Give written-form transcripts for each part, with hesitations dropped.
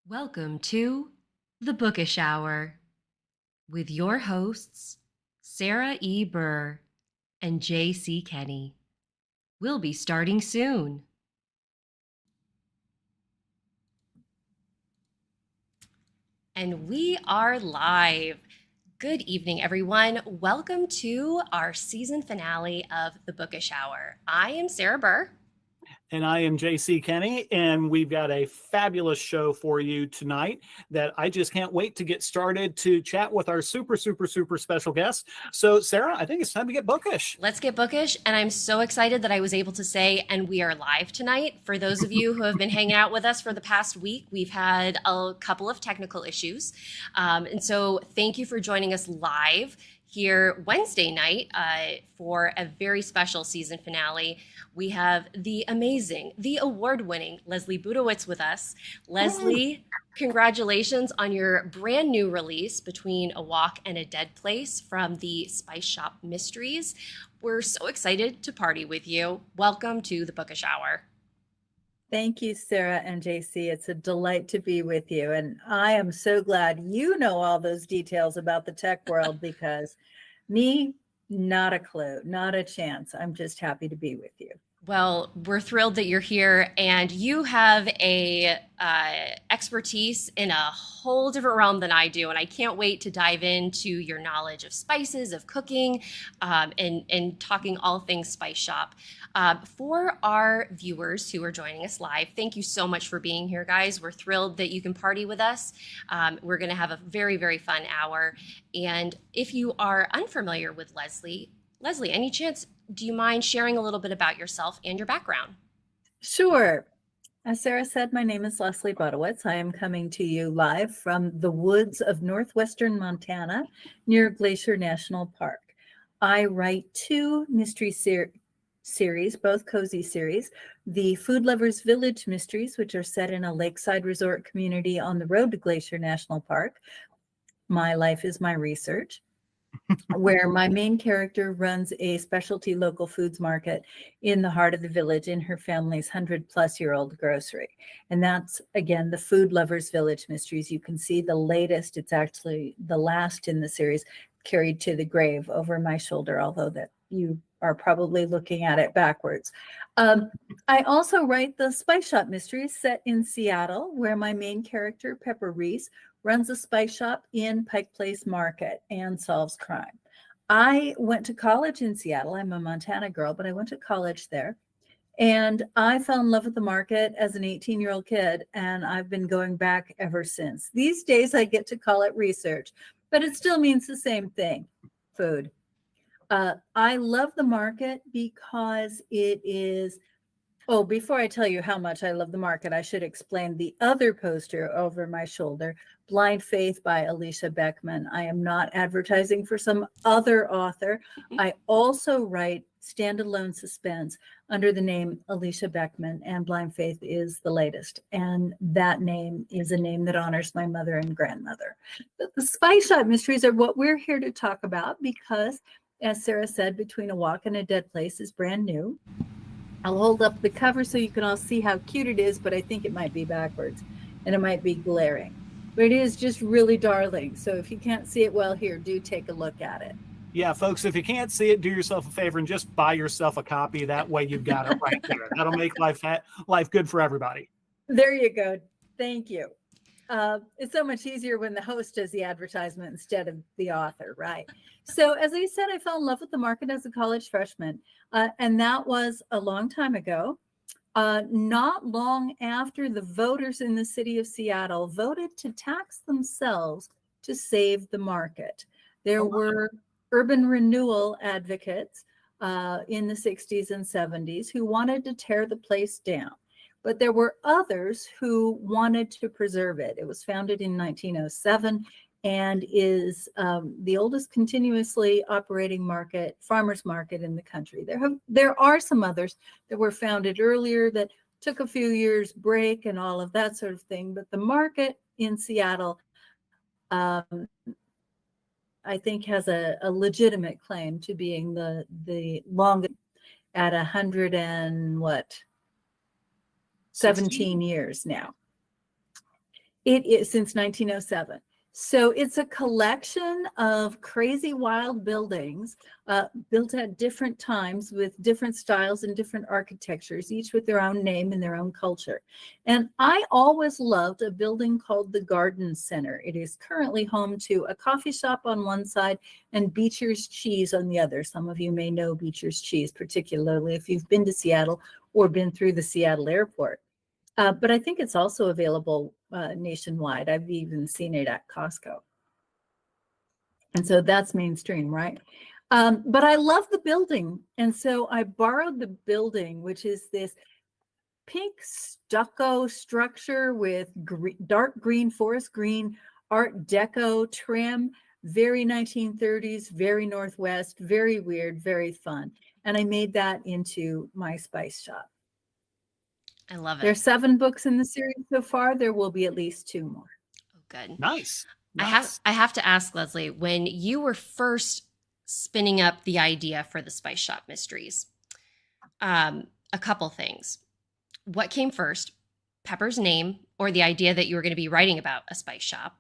Welcome to the Bookish Hour with your hosts, Sarah E. Burr and J.C. Kenney. We'll be starting soon. And we are live. Good evening, everyone. Welcome to our season finale of the Bookish Hour. I am Sarah Burr. And I am J.C. Kenney, and we've got a fabulous show for you tonight that I just can't wait to get started to chat with our super special guest. So, Sarah, I think it's time to get bookish. Let's get bookish, and I'm so excited that I was able to say, and we are live tonight. For those of you who have been hanging out with us for the past week, we've had a couple of technical issues. And so thank you for joining us live here Wednesday night for a very special season finale. We have the amazing, the award-winning Leslie Budewitz with us. Leslie, congratulations on your brand new release, Between a Walk and a Dead Place, from the Spice Shop Mysteries. We're so excited to party with you. Welcome to the Bookish Hour. Thank you, Sarah and JC. It's a delight to be with you. And I am so glad you know all those details about the tech world because me, not a clue, not a chance. I'm just happy to be with you. Well, we're thrilled that you're here, and you have a expertise in a whole different realm than I do, and I can't wait to dive into your knowledge of spices, of cooking, and talking all things Spice Shop. For our viewers who are joining us live, thank you so much for being here, guys. We're thrilled that you can party with us. We're going to have a very, very fun hour, and if you are unfamiliar with Leslie, any chance, do you mind sharing a little bit about yourself and your background? Sure. As Sarah said, my name is Leslie Budewitz. I am coming to you live from the woods of northwestern Montana near Glacier National Park. I write two mystery series, both cozy series, the Food Lovers Village Mysteries, which are set in a lakeside resort community on the road to Glacier National Park. My Life is My Research, where my main character runs a specialty local foods market in the heart of the village in her family's 100-plus-year-old grocery. And that's, again, the Food Lovers Village Mysteries. You can see the latest, it's actually the last in the series, Carried to the Grave, over my shoulder, although that you are probably looking at it backwards. I also write the Spice Shop Mysteries set in Seattle, where my main character, Pepper Reese, runs a spice shop in Pike Place Market and solves crime. I went to college in Seattle. I'm a Montana girl, but I went to college there. And I fell in love with the market as an 18-year-old kid, and I've been going back ever since. These days, I get to call it research, but it still means the same thing, food. I love the market because it is... Oh, before I tell you how much I love the market, I should explain the other poster over my shoulder, Blind Faith by Alicia Beckman. I am not advertising for some other author. I also write standalone suspense under the name Alicia Beckman, and Blind Faith is the latest. And that name is a name that honors my mother and grandmother. But the Spice Shop Mysteries are what we're here to talk about because, as Sarah said, Between a Walk and a Dead Place is brand new. I'll hold up the cover so you can all see how cute it is, but I think it might be backwards and it might be glaring. But it is just really darling. So if you can't see it well here, do take a look at it. Yeah, folks, if you can't see it, do yourself a favor and just buy yourself a copy. That way you've got it right there. That'll make life good for everybody. There you go. Thank you. It's so much easier when the host does the advertisement instead of the author, right? So as I said, I fell in love with the market as a college freshman, and that was a long time ago. Not long after the voters in the city of Seattle voted to tax themselves to save the market. There were urban renewal advocates in the 60s and 70s who wanted to tear the place down. But there were others who wanted to preserve it. It was founded in 1907 and is the oldest continuously operating farmers market in the country. There are some others that were founded earlier that took a few years break and all of that sort of thing. But the market in Seattle, I think, has a legitimate claim to being the longest at 17 years now. It is since 1907. So it's a collection of crazy wild buildings built at different times with different styles and different architectures, each with their own name and their own culture. And I always loved a building called the Garden Center. It is currently home to a coffee shop on one side and Beecher's Cheese on the other. Some of you may know Beecher's Cheese, particularly if you've been to Seattle or been through the Seattle airport. But I think it's also available nationwide. I've even seen it at Costco. And so that's mainstream, right? But I love the building. And so I borrowed the building, which is this pink stucco structure with dark green, forest green, Art Deco trim, very 1930s, very Northwest, very weird, very fun. And I made that into my spice shop. I love it. There's 7 books in the series so far. There will be at least 2 more. Oh, good. Nice. I have to ask, Leslie, when you were first spinning up the idea for the Spice Shop Mysteries, a couple things. What came first, Pepper's name or the idea that you were going to be writing about a spice shop?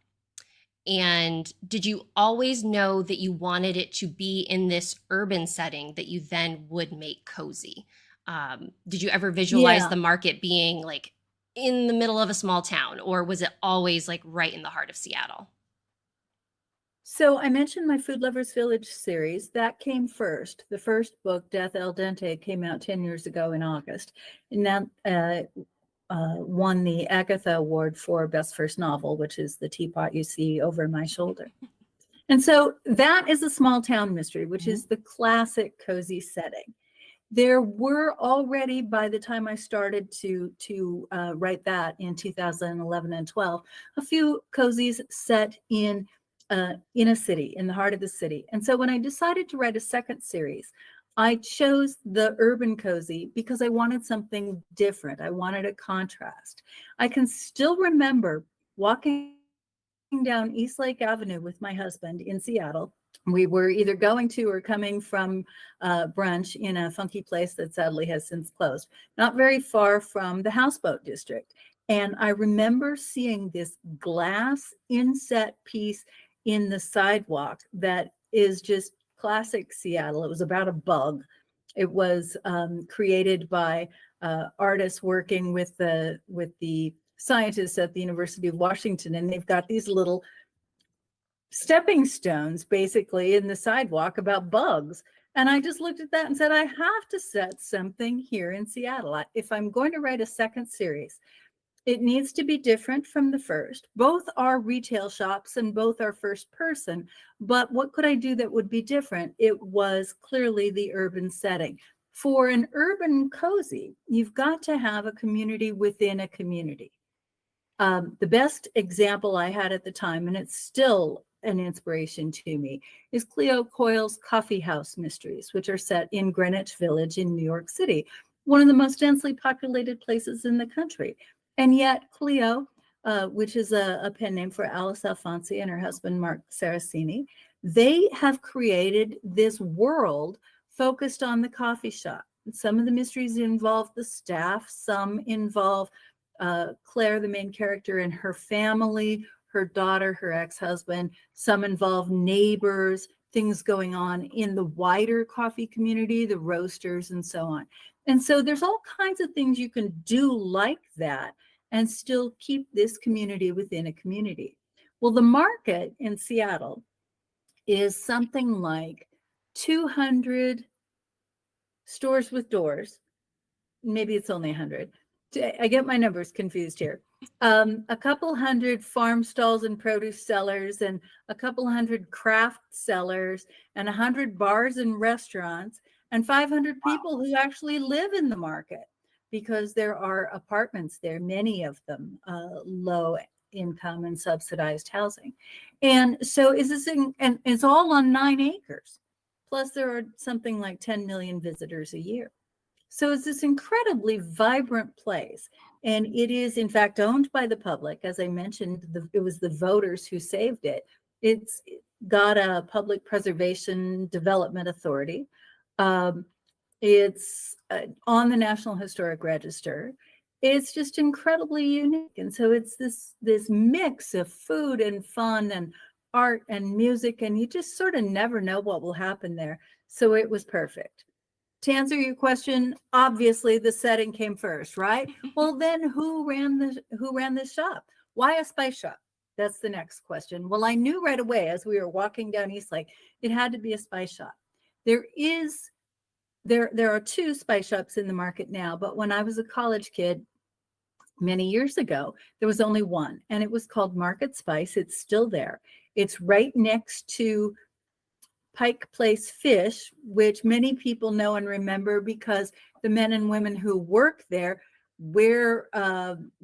And did you always know that you wanted it to be in this urban setting that you then would make cozy? Did you ever visualize the market being like in the middle of a small town, or was it always like right in the heart of Seattle? So I mentioned my Food Lovers Village series. That came first. The first book, Death Al Dente, came out 10 years ago in August. And that won the Agatha-Award for Best First Novel, which is the teapot you see over my shoulder. And so that is a small town mystery, which is the classic cozy setting. There were already, by the time I started to write that in 2011 and 12, a few cozies set in a city, in the heart of the city. And so when I decided to write a second series, I chose the urban cozy because I wanted something different. I wanted a contrast. I can still remember walking down East Lake Avenue with my husband in Seattle. We were either going to or coming from brunch in a funky place that sadly has since closed, not very far from the Houseboat District. And I remember seeing this glass inset piece in the sidewalk that is just classic Seattle. It was about a bug. It was created by artists working with the scientists at the University of Washington, and they've got these little stepping stones basically in the sidewalk about bugs. And I just looked at that and said, I have to set something here in Seattle. If I'm going to write a second series, it needs to be different from the first. Both are retail shops and both are first person. But what could I do that would be different? It was clearly the urban setting. For an urban cozy, you've got to have a community within a community. The best example I had at the time, and it's still an inspiration to me, is Cleo Coyle's Coffee House Mysteries, which are set in Greenwich Village in New York City, one of the most densely populated places in the country. And yet Cleo, which is a pen name for Alice Alfonsi and her husband, Mark Saraceni, they have created this world focused on the coffee shop. Some of the mysteries involve the staff, some involve Claire, the main character, and her family, her daughter, her ex-husband. Some involve neighbors, things going on in the wider coffee community, the roasters, and so on. And so there's all kinds of things you can do like that and still keep this community within a community. Well, the market in Seattle is something like 200 stores with doors. Maybe it's only 100. I get my numbers confused here. A couple hundred farm stalls and produce sellers, and a couple hundred craft sellers, and 100 bars and restaurants, and 500 people who actually live in the market, because there are apartments there, many of them low income and subsidized housing. And so and it's all on 9 acres. Plus there are something like 10 million visitors a year. So it's this incredibly vibrant place. And it is, in fact, owned by the public. As I mentioned, it was the voters who saved it. It's got a public preservation development authority. It's on the National Historic Register. It's just incredibly unique. And so it's this mix of food and fun and art and music, and you just sort of never know what will happen there. So it was perfect. To answer your question, obviously the setting came first, right? Well, then who ran the shop? Why a spice shop? That's the next question. Well, I knew right away as we were walking down East Lake, it had to be a spice shop. There are 2 spice shops in the market now, but when I was a college kid many years ago, there was only one, and it was called Market Spice. It's still there. It's right next to Pike Place Fish, which many people know and remember because the men and women who work there wear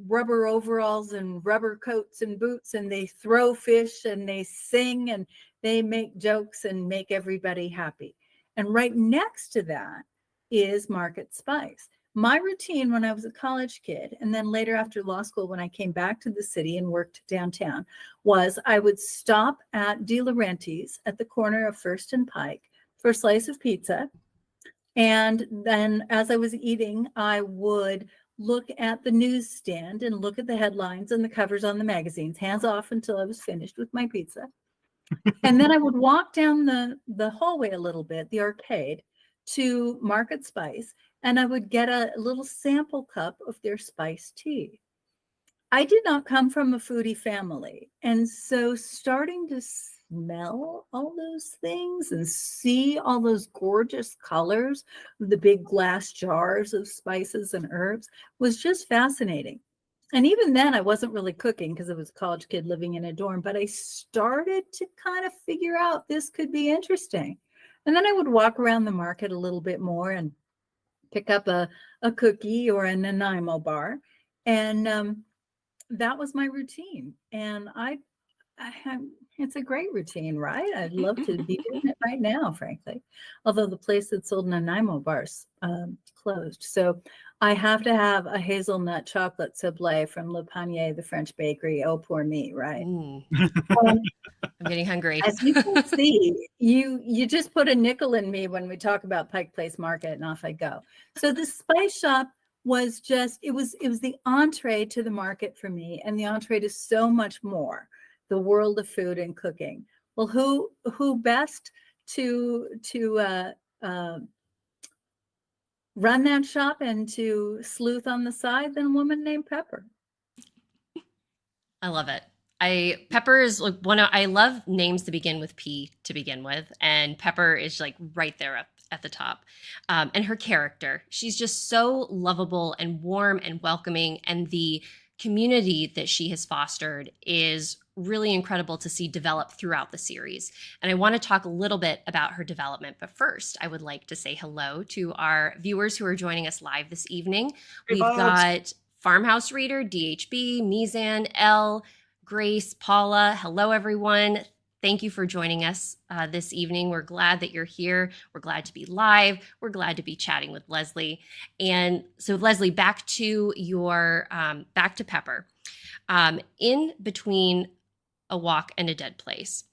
rubber overalls and rubber coats and boots, and they throw fish and they sing and they make jokes and make everybody happy. And right next to that is Market Spice. My routine when I was a college kid, and then later after law school, when I came back to the city and worked downtown, was I would stop at De Laurentiis at the corner of First and Pike for a slice of pizza. And then as I was eating, I would look at the newsstand and look at the headlines and the covers on the magazines, hands off until I was finished with my pizza. And then I would walk down the hallway a little bit, the arcade, to Market Spice, and I would get a little sample cup of their spiced tea. I did not come from a foodie family, and so starting to smell all those things and see all those gorgeous colors of the big glass jars of spices and herbs was just fascinating. And even then, I wasn't really cooking because I was a college kid living in a dorm, but I started to kind of figure out this could be interesting. And then I would walk around the market a little bit more and pick up a cookie or a Nanaimo bar. And that was my routine. And it's a great routine, right? I'd love to be doing it right now, frankly. Although the place that sold Nanaimo bars closed. So I have to have a hazelnut chocolate souffle from Le Panier, the French bakery. Oh, poor me, right? I'm getting hungry. As you can see, you just put a nickel in me when we talk about Pike Place Market, and off I go. So the spice shop was just, it was the entree to the market for me, and the entree to so much more, the world of food and cooking. Well, who best to run that shop and to sleuth on the side than a woman named Pepper? I love it. Pepper is like I love names that begin with P to begin with, and Pepper is like right there up at the top. And her character, she's just so lovable and warm and welcoming, and the community that she has fostered is really incredible to see develop throughout the series. And I want to talk a little bit about her development, but first I would like to say hello to our viewers who are joining us live this evening. We've got Farmhouse Reader, DHB, Mizan, L, Grace, Paula. Hello, everyone. Thank you for joining us this evening. We're glad that you're here. We're glad to be live. We're glad to be chatting with Leslie. And so, Leslie, back to Pepper. In between a walk and a dead place,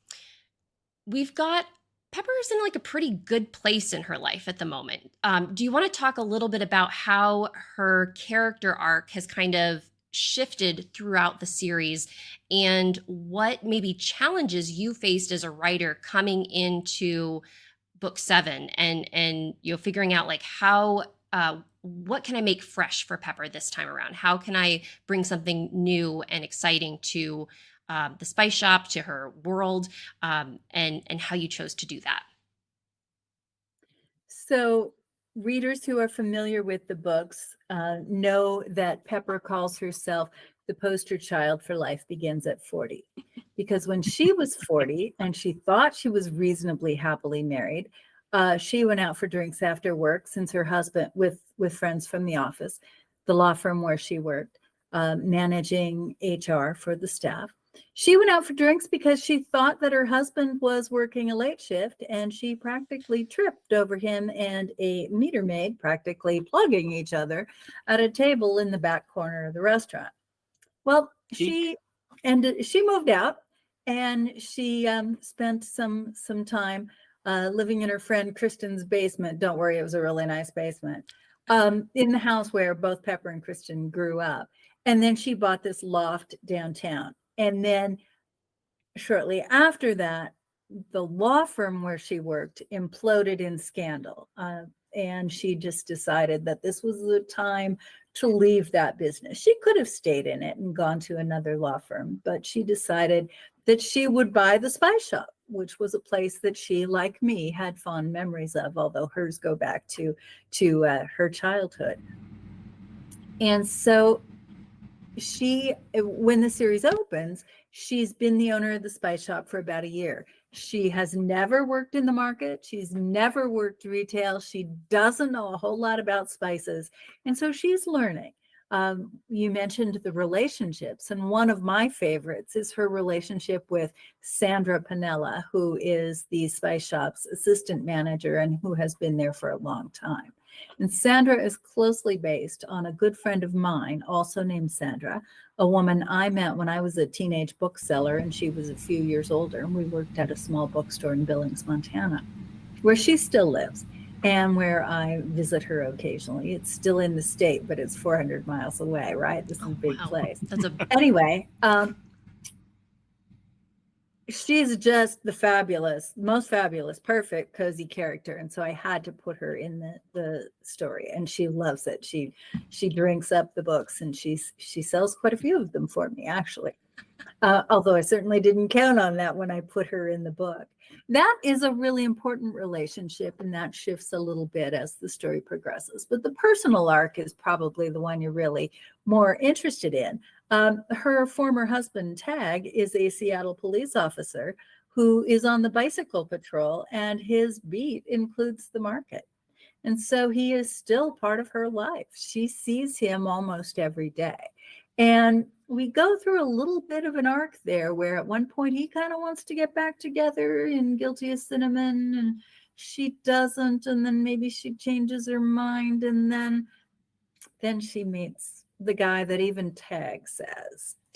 we've got Pepper's in like a pretty good place in her life at the moment. Do you want to talk a little bit about how her character arc has kind of shifted throughout the series, and what maybe challenges you faced as a writer coming into book 7 and figuring out like how what can I make fresh for Pepper this time around? How can I bring something new and exciting to the spice shop, to her world, and how you chose to do that? So readers who are familiar with the books know that Pepper calls herself the poster child for Life Begins at 40. Because when she was 40 and she thought she was reasonably happily married, she went out for drinks after work since her husband, with friends from the office, the law firm where she worked, managing HR for the staff. She went out for drinks because she thought that her husband was working a late shift, and she practically tripped over him and a meter maid practically plugging each other at a table in the back corner of the restaurant. Well, she moved out, and she spent some time living in her friend Kristen's basement. Don't worry, it was a really nice basement. in the house where both Pepper and Kristen grew up. And then she bought this loft downtown. And then shortly after that, the law firm where she worked imploded in scandal. And she just decided that this was the time to leave that business. She could have stayed in it and gone to another law firm, but she decided that she would buy the Spice Shop, which was a place that she, like me, had fond memories of, although hers go back to her childhood. And so when the series opens, she's been the owner of the Spice Shop for about a year. She has never worked in the market. She's never worked retail. She doesn't know a whole lot about spices. And so she's learning. You mentioned the relationships, and one of my favorites is her relationship with Sandra Panella, who is the Spice Shop's assistant manager and who has been there for a long time. And Sandra is closely based on a good friend of mine, also named Sandra, a woman I met when I was a teenage bookseller and she was a few years older. And we worked at a small bookstore in Billings, Montana, where she still lives and where I visit her occasionally. It's still in the state, but it's 400 miles away, right? This is a big place. Anyway, she's just the most fabulous, perfect, cozy character. And so I had to put her in the story, and she loves it. She drinks up the books, and she sells quite a few of them for me, actually. Although I certainly didn't count on that when I put her in the book. That is a really important relationship, and that shifts a little bit as the story progresses. But the personal arc is probably the one you're really more interested in. Her former husband, Tag, is a Seattle police officer who is on the bicycle patrol, and his beat includes the market. And so he is still part of her life. She sees him almost every day. And we go through a little bit of an arc there where at one point he kind of wants to get back together in Guilty as Cinnamon, and she doesn't. And then maybe she changes her mind. And then she meets the guy that even Tag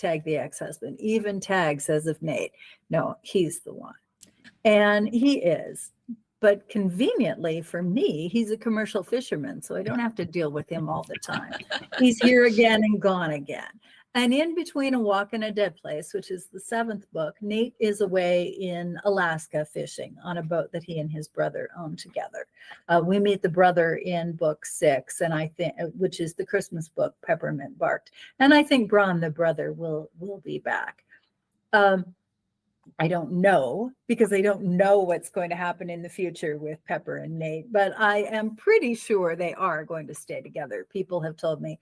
the ex-husband, even Tag says of Nate, no, he's the one. And he is. But conveniently for me, he's a commercial fisherman, so I don't have to deal with him all the time. He's here again and gone again. And in between A Walk in a Dead Place, which is the 7th book, Nate is away in Alaska fishing on a boat that he and his brother own together. We meet the brother in book 6, and I think, which is the Christmas book, Peppermint Barked. And I think Bron, the brother, will be back. I don't know, because I don't know what's going to happen in the future with Pepper and Nate, but I am pretty sure they are going to stay together. People have told me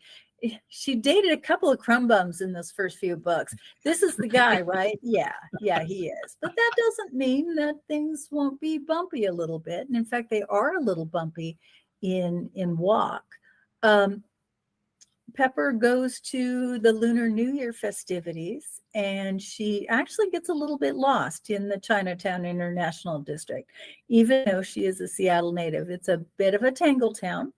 she dated a couple of crumb bums in those first few books. This is the guy, right? Yeah, he is. But that doesn't mean that things won't be bumpy a little bit. And in fact, they are a little bumpy in Walk. Pepper goes to the Lunar New Year festivities, and she actually gets a little bit lost in the Chinatown International District, even though she is a Seattle native. It's a bit of a tangle town,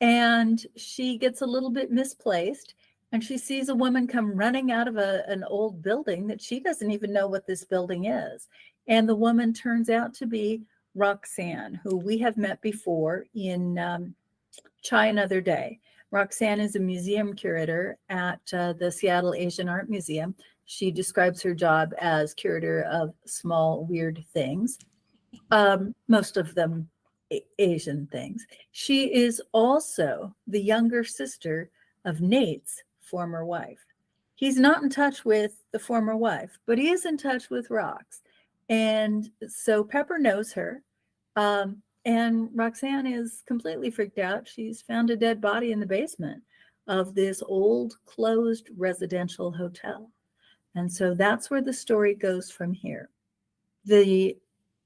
and she gets a little bit misplaced, and she sees a woman come running out of an old building that she doesn't even know what this building is. And the woman turns out to be Roxanne, who we have met before in Chai Another Day. Roxanne is a museum curator at the Seattle Asian Art Museum. She describes her job as curator of small, weird things, most of them Asian things. She is also the younger sister of Nate's former wife. He's not in touch with the former wife, but he is in touch with Rox. And so Pepper knows her. And Roxanne is completely freaked out. She's found a dead body in the basement of this old closed residential hotel. And so that's where the story goes from here. The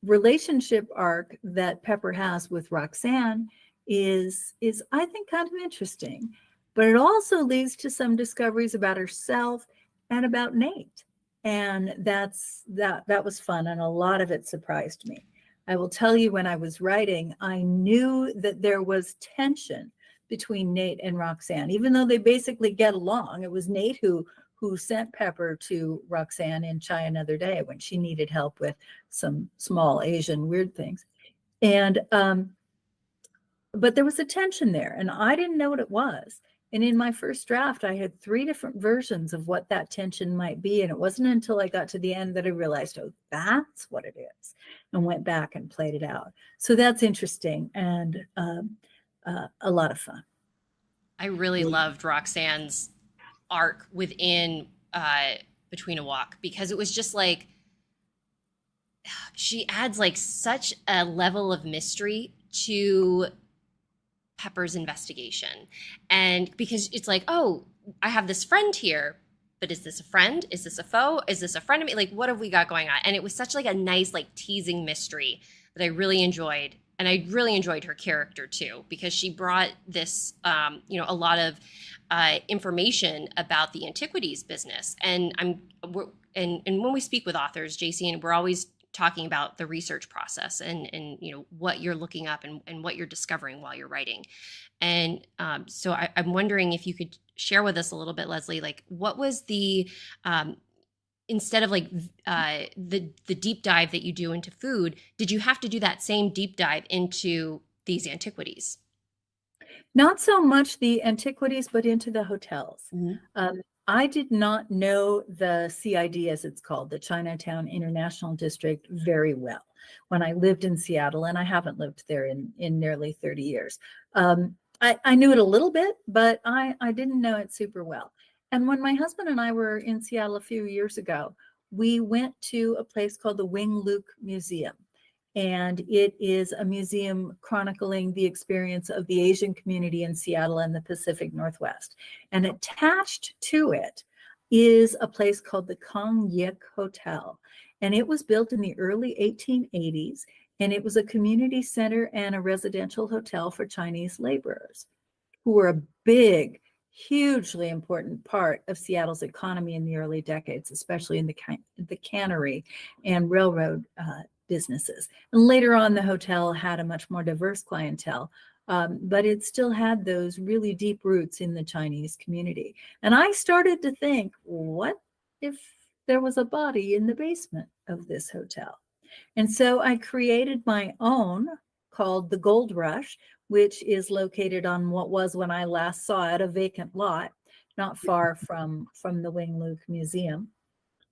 relationship arc that Pepper has with Roxanne is I think kind of interesting, but it also leads to some discoveries about herself and about Nate. And that was fun, and a lot of it surprised me. I will tell you, when I was writing, I knew that there was tension between Nate and Roxanne, even though they basically get along. It was Nate who sent Pepper to Roxanne in Chai Another Day when she needed help with some small Asian weird things. And but there was a tension there, and I didn't know what it was. And in my first draft, I had 3 different versions of what that tension might be. And it wasn't until I got to the end that I realized, oh, that's what it is, and went back and played it out. So that's interesting and a lot of fun. I really loved Roxanne's arc within Between a Walk, because it was just like, she adds like such a level of mystery to Pepper's investigation. And because it's like, oh, I have this friend here, but is this a friend? Is this a foe? Is this a friend of me? Like, what have we got going on? And it was such like a nice, like teasing mystery that I really enjoyed. And I really enjoyed her character too, because she brought this, a lot of information about the antiquities business. And when we speak with authors, JC, and we're always talking about the research process and what you're looking up and what you're discovering while you're writing. And so I'm wondering if you could share with us a little bit, Leslie, like what was the instead of like the deep dive that you do into food, did you have to do that same deep dive into these antiquities? Not so much the antiquities, but into the hotels. Mm-hmm. I did not know the CID, as it's called, the Chinatown International District, very well when I lived in Seattle, and I haven't lived there in nearly 30 years. I knew it a little bit, but I didn't know it super well. And when my husband and I were in Seattle a few years ago, we went to a place called the Wing Luke Museum. And it is a museum chronicling the experience of the Asian community in Seattle and the Pacific Northwest. And attached to it is a place called the Kong Yik Hotel. And it was built in the early 1880s. And it was a community center and a residential hotel for Chinese laborers, who were a big, hugely important part of Seattle's economy in the early decades, especially in the cannery and railroad businesses. And later on, the hotel had a much more diverse clientele, but it still had those really deep roots in the Chinese community. And I started to think, what if there was a body in the basement of this hotel? And so I created my own called the Gold Rush, which is located on what was, when I last saw it, a vacant lot, not far from the Wing Luke Museum.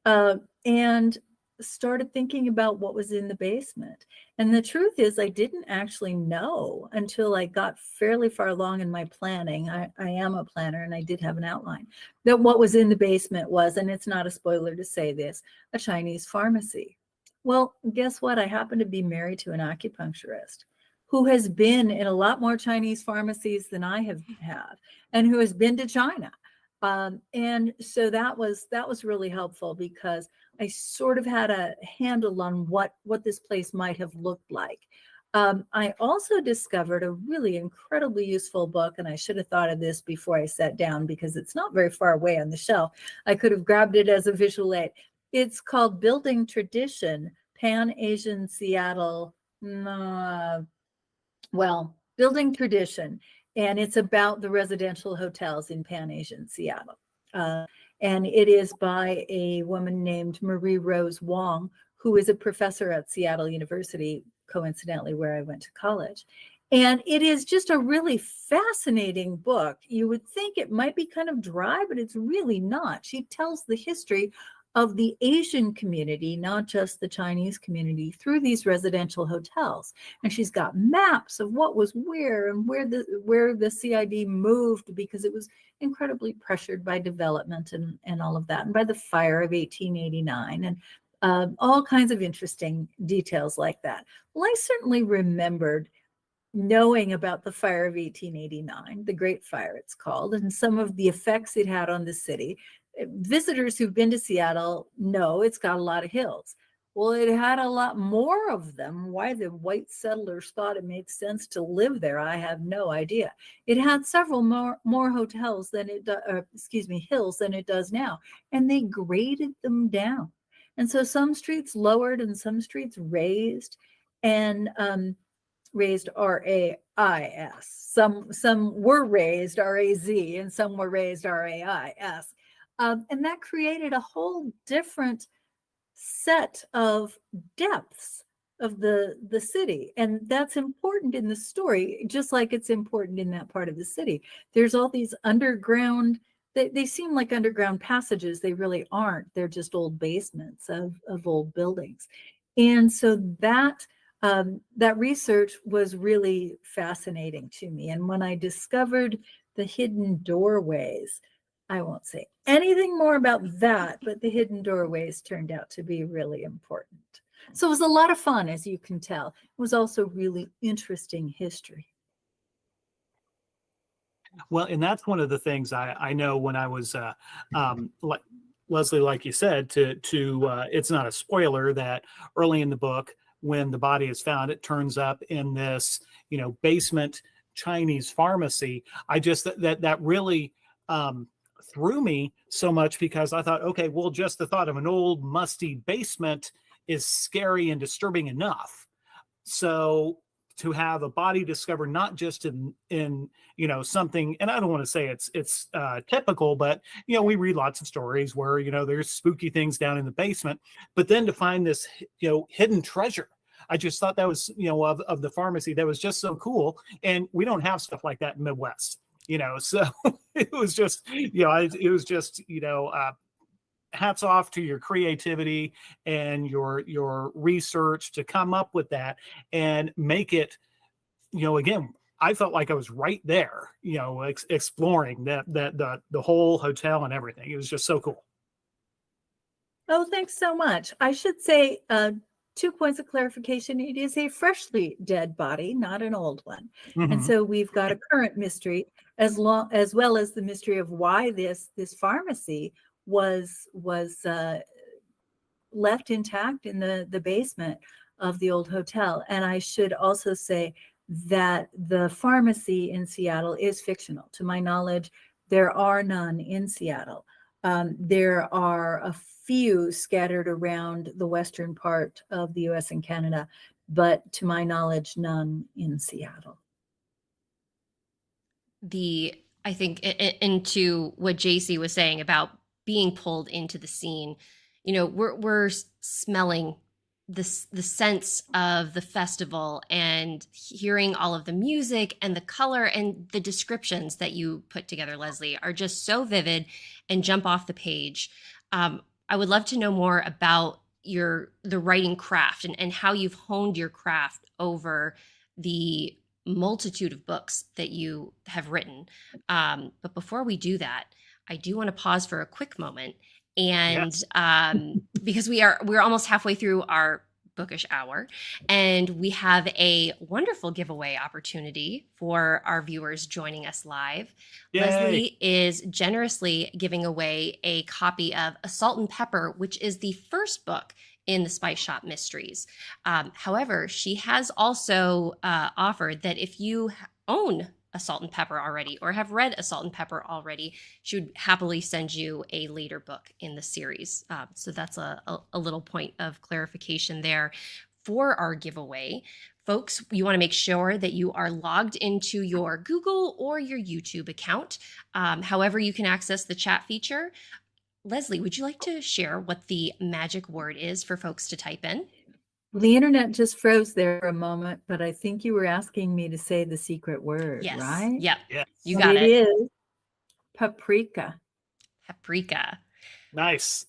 And started thinking about what was in the basement. And the truth is, I didn't actually know until I got fairly far along in my planning. I am a planner, and I did have an outline, that what was in the basement was, and it's not a spoiler to say this, a Chinese pharmacy. Well, guess what? I happen to be married to an acupuncturist who has been in a lot more Chinese pharmacies than I have had, and who has been to China. And so that was really helpful, because I sort of had a handle on what this place might have looked like. I also discovered a really incredibly useful book, and I should have thought of this before I sat down, because it's not very far away on the shelf. I could have grabbed it as a visual aid. It's called Building Tradition, Pan-Asian Seattle, Building Tradition. And it's about the residential hotels in Pan-Asian Seattle. And it is by a woman named Marie Rose Wong, who is a professor at Seattle University, coincidentally, where I went to college. And it is just a really fascinating book. You would think it might be kind of dry, but it's really not. She tells the history of the Asian community, not just the Chinese community, through these residential hotels. And she's got maps of what was where and where the CID moved, because it was incredibly pressured by development and all of that, and by the fire of 1889, and all kinds of interesting details like that. Well, I certainly remembered knowing about the fire of 1889, the Great Fire it's called, and some of the effects it had on the city. Visitors who've been to Seattle know it's got a lot of hills. Well, it had a lot more of them. Why the white settlers thought it made sense to live there, I have no idea. It had several more hotels than hills than it does now, and they graded them down. And so some streets lowered and some streets raised, and raised RAIS. Some were raised RAZ, and some were raised RAIS. And that created a whole different set of depths of the city. And that's important in the story, just like it's important in that part of the city. There's all these underground, they seem like underground passages. They really aren't. They're just old basements of old buildings. And so that that research was really fascinating to me. And when I discovered the hidden doorways, I won't say anything more about that, but the hidden doorways turned out to be really important. So it was a lot of fun, as you can tell. It was also really interesting history. Well, and that's one of the things I know when I was like Leslie, like you said, it's not a spoiler that early in the book, when the body is found, it turns up in this, basement Chinese pharmacy. I just that really threw me so much, because I thought, okay, well, just the thought of an old musty basement is scary and disturbing enough. So to have a body discovered not just in something, and I don't want to say it's typical, but we read lots of stories where there's spooky things down in the basement, but then to find this hidden treasure, I just thought that was of the pharmacy, that was just so cool. And we don't have stuff like that in Midwest, so it was just hats off to your creativity and your research to come up with that and make it, again, I felt like I was right there, exploring the whole hotel and everything. It was just so cool. Oh, thanks so much. I should say 2 points of clarification. It is a freshly dead body, not an old one. Mm-hmm. And so we've got a current mystery, as well as the mystery of why this pharmacy was left intact in the basement of the old hotel. And I should also say that the pharmacy in Seattle is fictional. To my knowledge, there are none in Seattle. There are a few scattered around the western part of the US and Canada, but to my knowledge, none in Seattle. I think into what JC was saying about being pulled into the scene, we're smelling the sense of the festival and hearing all of the music and the color and the descriptions that you put together, Leslie, are just so vivid and jump off the page. I would love to know more about the writing craft and how you've honed your craft over the multitude of books that you have written. But before we do that, I do want to pause for a quick moment, and because we're almost halfway through our Bookish Hour, and we have a wonderful giveaway opportunity for our viewers joining us live. Yay. Leslie is generously giving away a copy of A Salt and Pepper, which is the first book in the Spice Shop Mysteries. However, she has also offered that if you own A Salt and Pepper already or have read A Salt and Pepper already, she would happily send you a later book in the series. So that's a little point of clarification there for our giveaway. Folks, you want to make sure that you are logged into your Google or your YouTube account. However, you can access the chat feature. Leslie, would you like to share what the magic word is for folks to type in? The internet just froze there for a moment, but I think you were asking me to say the secret word, Yes. right? Yep. Yes. You got it. It is paprika. Paprika. Nice.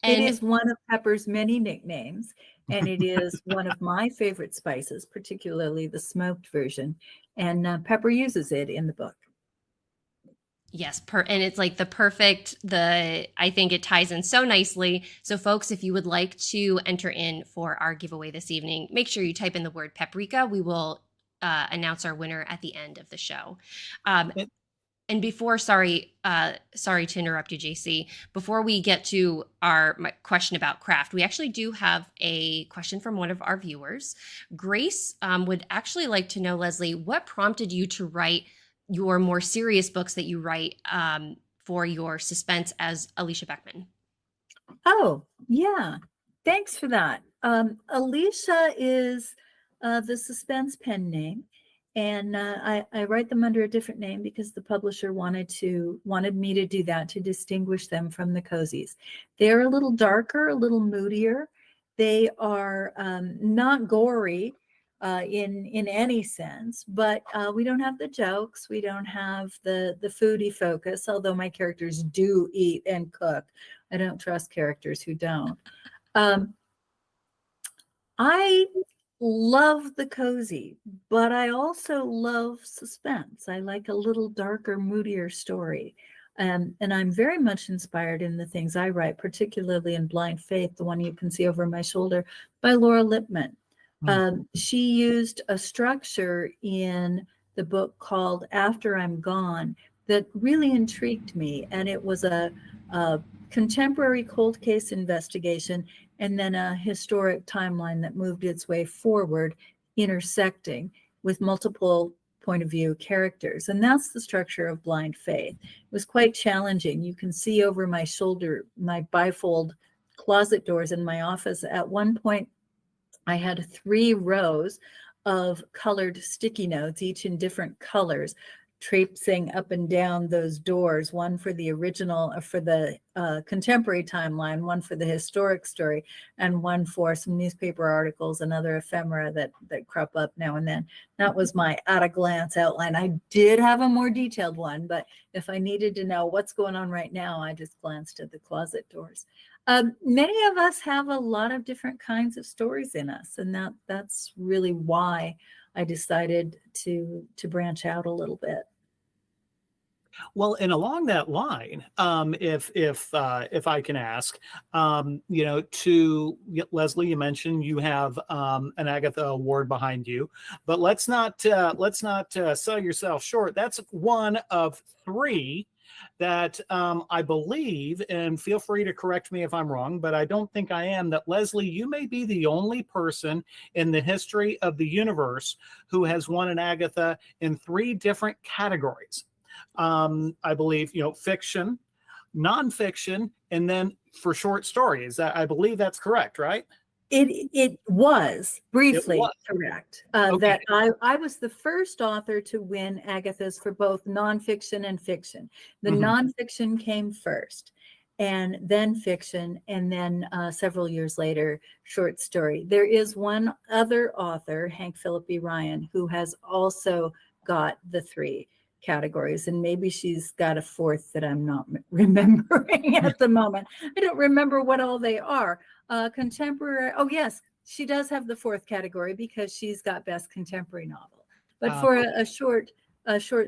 It is one of Pepper's many nicknames, and it is one of my favorite spices, particularly the smoked version. And Pepper uses it in the book. Yes, and it's like I think it ties in so nicely. So folks, if you would like to enter in for our giveaway this evening, make sure you type in the word paprika. We will announce our winner at the end of the show. And before, sorry to interrupt you, JC. Before we get to my question about craft, we actually do have a question from one of our viewers. Grace would actually like to know, Leslie, what prompted you to write your more serious books that you write for your suspense as Alicia Beckman? Oh, yeah. Thanks for that. Alicia is the suspense pen name, and I write them under a different name because the publisher wanted me to do that to distinguish them from the cozies. They're a little darker, a little moodier, They are not gory in any sense, but we don't have the jokes. We don't have the foodie focus, although my characters do eat and cook. I don't trust characters who don't. I love the cozy, but I also love suspense. I like a little darker, moodier story. And I'm very much inspired in the things I write, particularly in Blind Faith, the one you can see over my shoulder, by Laura Lippman. She used a structure in the book called After I'm Gone that really intrigued me. And it was a contemporary cold case investigation and then a historic timeline that moved its way forward, intersecting with multiple point of view characters. And that's the structure of Blind Faith. It was quite challenging. You can see over my shoulder my bifold closet doors in my office. At one point, I had 3 rows of colored sticky notes, each in different colors, traipsing up and down those doors, one for the original, for the contemporary timeline, one for the historic story, and one for some newspaper articles and other ephemera that crop up now and then. That was my at-a-glance outline. I did have a more detailed one, but if I needed to know what's going on right now, I just glanced at the closet doors. Many of us have a lot of different kinds of stories in us, and that's really why I decided to branch out a little bit. Well, and along that line, if I can ask, to Leslie, you mentioned you have an Agatha-Award behind you, but let's not sell yourself short. That's one of 3 that I believe, and feel free to correct me if I'm wrong, but I don't think I am, that Leslie, you may be the only person in the history of the universe who has won an Agatha in 3 different categories. I believe, fiction, nonfiction, and then for short stories. I believe that's correct, right? It was briefly correct. Okay. That I was the first author to win Agathas for both nonfiction and fiction. The nonfiction came first, and then fiction, and then several years later, short story. There is one other author, Hank Philip B. Ryan, who has also got the 3 categories, and maybe she's got a 4th that I'm not remembering at the moment. I don't remember what all they are. Contemporary. Oh yes, she does have the 4th category because she's got best contemporary novel. But for a short,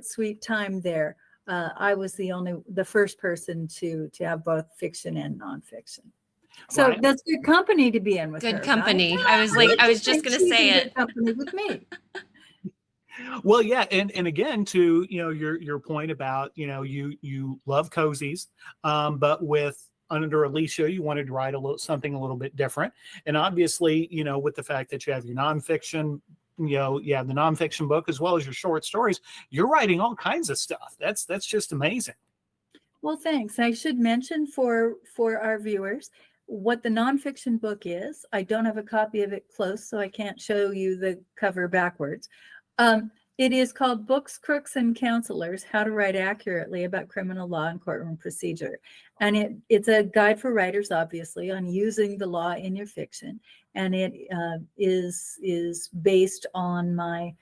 sweet time there, I was the first person to have both fiction and nonfiction. So Right. that's good company to be in with her. Good company. Right? I was just going to say it. Good company with me. Well, yeah, and again, to your point about you love cozies, but under Alicia, you wanted to write something a little bit different, and obviously, with the fact that you have your nonfiction, you have the nonfiction book as well as your short stories, you're writing all kinds of stuff. That's just amazing. Well, thanks. I should mention for our viewers what the nonfiction book is. I don't have a copy of it close, so I can't show you the cover backwards. It is called Books, Crooks, and Counselors, How to Write Accurately About Criminal Law and Courtroom Procedure. And it's a guide for writers, obviously, on using the law in your fiction. And it is based on my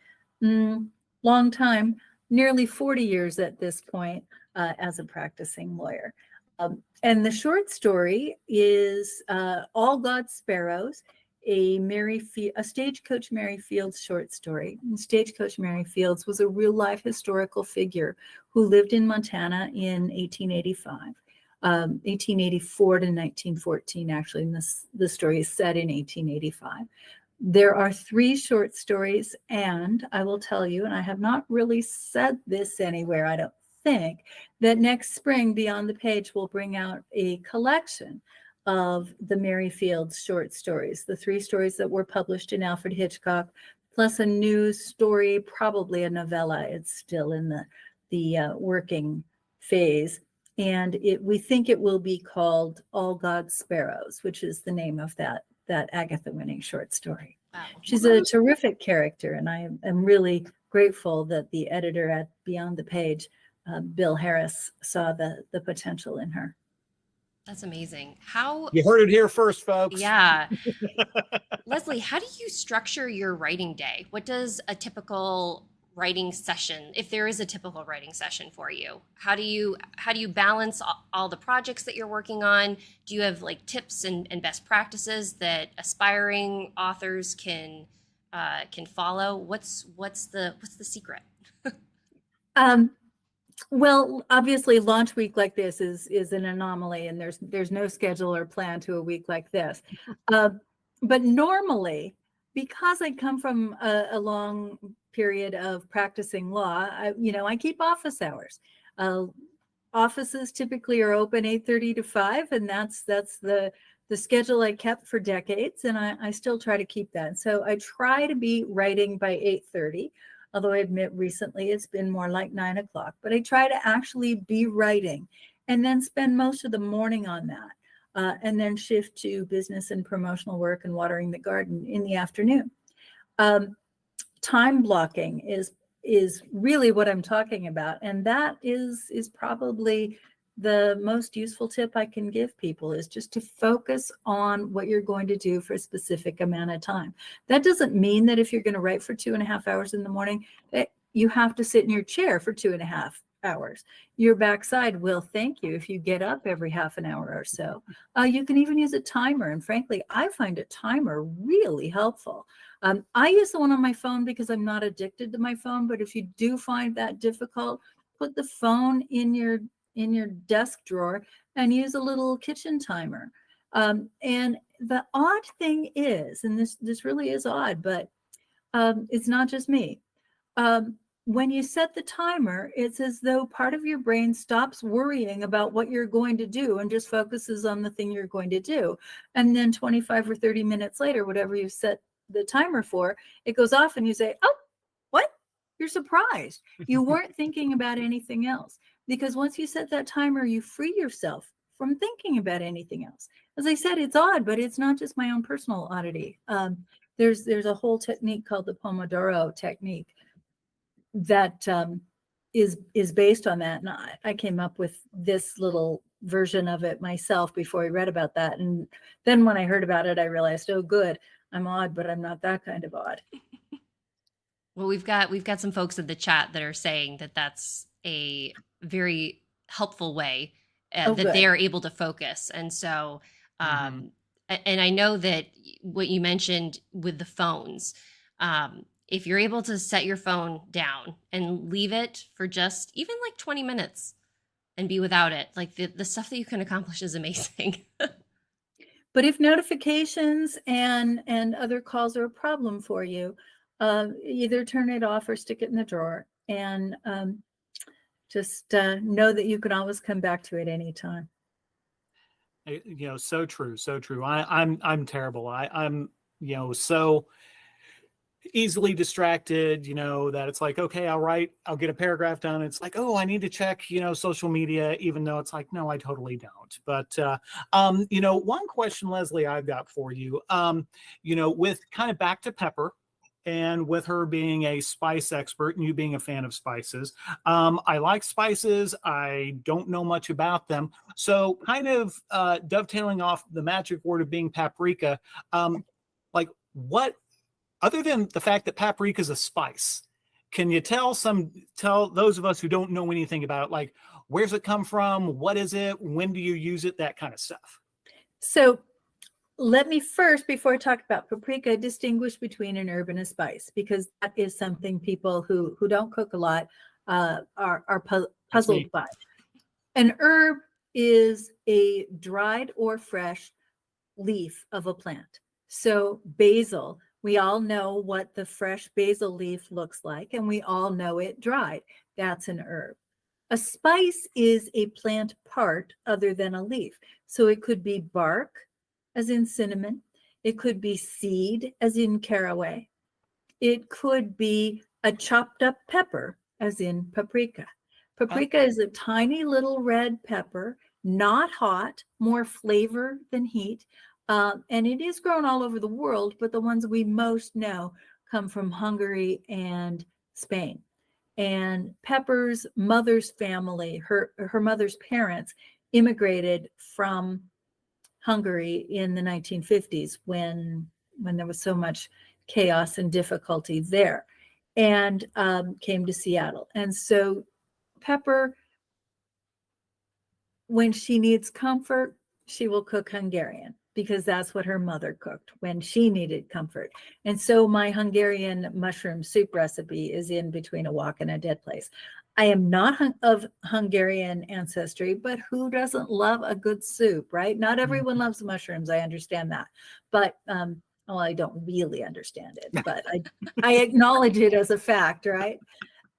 long time, nearly 40 years at this point, as a practicing lawyer. And the short story is All God's Sparrows, a Stagecoach Mary Fields short story. And Stagecoach Mary Fields was a real life historical figure who lived in Montana in 1885, 1884 to 1914, actually. And the story is set in 1885. There are 3 short stories, and I will tell you, and I have not really said this anywhere, I don't think, that next spring Beyond the Page will bring out a collection of the Mary Fields short stories, the 3 stories that were published in Alfred Hitchcock, plus a new story, probably a novella. It's still in the working phase. And we think it will be called All God's Sparrows, which is the name of that Agatha-winning short story. Wow. She's a terrific character, and I am really grateful that the editor at Beyond the Page, Bill Harris, saw the potential in her. That's amazing. How, You heard it here first, folks. yeah. Leslie, how do you structure your writing day? What does a typical writing session, if there is a typical writing session for you, how do you balance all the projects that you're working on? Do you have like tips and best practices that aspiring authors can follow? What's the secret? Well, obviously, launch week like this is an anomaly, and there's no schedule or plan to a week like this. But normally, because I come from a long period of practicing law, I keep office hours. Offices typically are open 8:30 to 5, and that's the schedule I kept for decades, and I still try to keep that. So I try to be writing by 8:30. Although I admit recently it's been more like 9 o'clock, but I try to actually be writing and then spend most of the morning on that, and then shift to business and promotional work and watering the garden in the afternoon. Time blocking is really what I'm talking about, and that is probably the most useful tip I can give people, is just to focus on what you're going to do for a specific amount of time. That doesn't mean that if you're going to write for 2.5 hours in the morning, that you have to sit in your chair for 2.5 hours. Your backside will thank you if you get up every half an hour or so. You can even use a timer. And frankly, I find a timer really helpful. I use the one on my phone because I'm not addicted to my phone. But if you do find that difficult, put the phone in your desk drawer and use a little kitchen timer. And the odd thing is, and this really is odd, but it's not just me. When you set the timer, it's as though part of your brain stops worrying about what you're going to do and just focuses on the thing you're going to do. And then 25 or 30 minutes later, whatever you set the timer for, it goes off and you say, oh, what? You're surprised. You weren't thinking about anything else. Because once you set that timer, you free yourself from thinking about anything else. As I said, it's odd, but it's not just my own personal oddity. There's a whole technique called the Pomodoro technique that is based on that. And I came up with this little version of it myself before I read about that. And then when I heard about it, I realized, oh, good, I'm odd, but I'm not that kind of odd. Well, we've got some folks in the chat that are saying that that's a very helpful way that good. they are able to focus. And so, and I know that what you mentioned with the phones, if you're able to set your phone down and leave it for just even like 20 minutes and be without it, like the stuff that you can accomplish is amazing. But if notifications and other calls are a problem for you, either turn it off or stick it in the drawer, and just know that you can always come back to it anytime. So true, so true. I'm terrible. I'm so easily distracted, that it's like, okay, I'll get a paragraph done. It's like, oh, I need to check, social media, even though it's like, no, I totally don't. But, one question, Leslie, I've got for you, with kind of back to pepper, and with her being a spice expert and you being a fan of spices, I like spices. I don't know much about them. So kind of dovetailing off the magic word of being paprika, like what, other than the fact that paprika is a spice, can you tell those of us who don't know anything about it, like, where's it come from? What is it? When do you use it? That kind of stuff. So let me first, before I talk about paprika, distinguish between an herb and a spice, because that is something people who don't cook a lot are puzzled by. An herb is a dried or fresh leaf of a plant. So basil, we all know what the fresh basil leaf looks like, and we all know it dried. That's an herb. A spice is a plant part other than a leaf. So it could be bark, as in cinnamon. It could be seed, as in caraway. It could be a chopped up pepper, as in paprika. Paprika is a tiny little red pepper, not hot, more flavor than heat. And it is grown all over the world, but the ones we most know come from Hungary and Spain. And Pepper's mother's family, her mother's parents, immigrated from Hungary in the 1950s when there was so much chaos and difficulty there, and came to Seattle. And so Pepper, when she needs comfort, she will cook Hungarian because that's what her mother cooked when she needed comfort. And so my Hungarian mushroom soup recipe is in between a walk and a dead place. I am not of Hungarian ancestry, but who doesn't love a good soup, right? Not everyone loves mushrooms. I understand that. But, well, I don't really understand it, but I acknowledge it as a fact, right?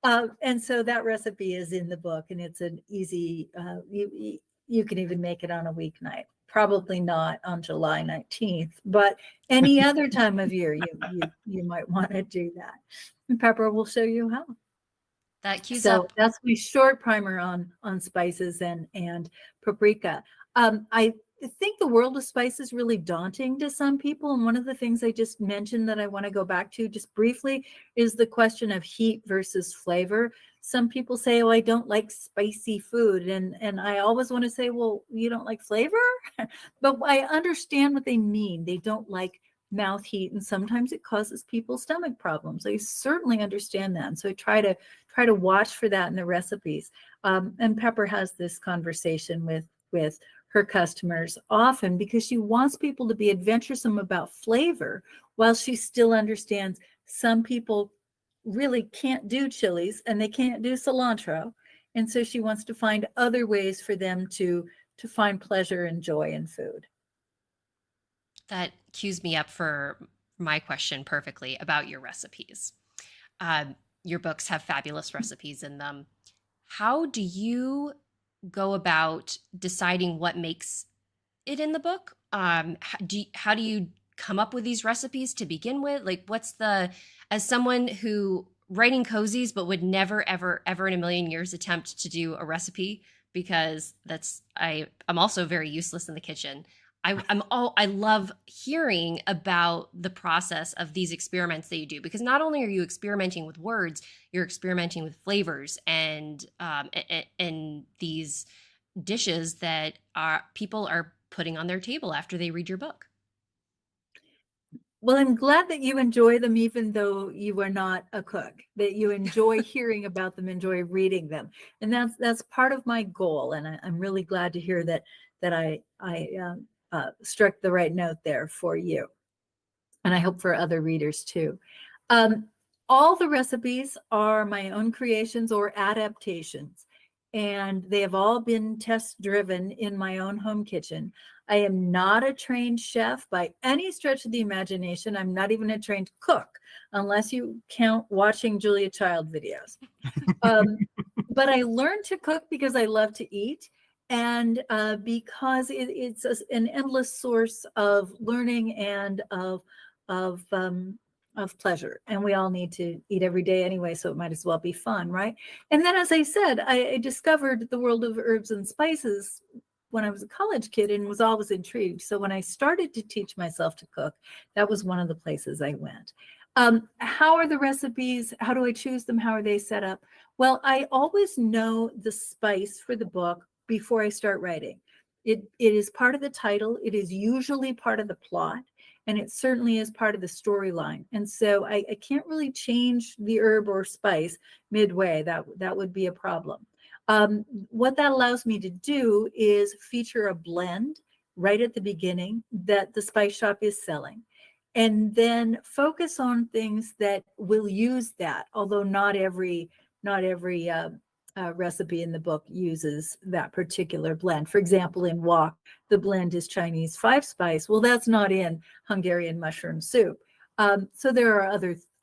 And so that recipe is in the book, and it's an easy, you can even make it on a weeknight. Probably not on July 19th, but any other time of year, you might want to do that. And Pepper will show you how. That cues So up. that's my short primer on spices and paprika. I think the world of spice is really daunting to some people. And one of the things I just mentioned that I want to go back to just briefly is the question of heat versus flavor. Some people say, oh, I don't like spicy food. And I always want to say, well, you don't like flavor? But I understand what they mean. They don't like mouth heat, and sometimes it causes people stomach problems. I certainly understand that. And so I try to watch for that in the recipes. And Pepper has this conversation with her customers often because she wants people to be adventuresome about flavor while she still understands some people really can't do chilies and they can't do cilantro. And so she wants to find other ways for them to find pleasure and joy in food. That cues me up for my question perfectly about your recipes. Your books have fabulous recipes in them. How do you go about deciding what makes it in the book? How do you come up with these recipes to begin with? Like, as someone who writing cozies but would never, ever, ever in a million years attempt to do a recipe because I'm also very useless in the kitchen. I love hearing about the process of these experiments that you do, because not only are you experimenting with words, you're experimenting with flavors and these dishes that people are putting on their table after they read your book. Well, I'm glad that you enjoy them, even though you are not a cook, that you enjoy hearing about them, enjoy reading them. And that's part of my goal. And I'm really glad to hear that I struck the right note there for you. And I hope for other readers too. All the recipes are my own creations or adaptations, and they have all been test driven in my own home kitchen. I am not a trained chef by any stretch of the imagination. I'm not even a trained cook, unless you count watching Julia Child videos. But I learned to cook because I love to eat, and because it's an endless source of learning and of pleasure. And we all need to eat every day anyway, so it might as well be fun, right? And then, as I said, I discovered the world of herbs and spices when I was a college kid and was always intrigued. So when I started to teach myself to cook, that was one of the places I went. How are the recipes? How do I choose them? How are they set up? Well, I always know the spice for the book before I start writing. It is part of the title. It is usually part of the plot, and it certainly is part of the storyline. And so I can't really change the herb or spice midway. That would be a problem. What that allows me to do is feature a blend right at the beginning that the spice shop is selling, and then focus on things that will use that, although not every recipe in the book uses that particular blend. For example, in wok, the blend is Chinese 5-spice. Well, that's not in Hungarian mushroom soup. So there are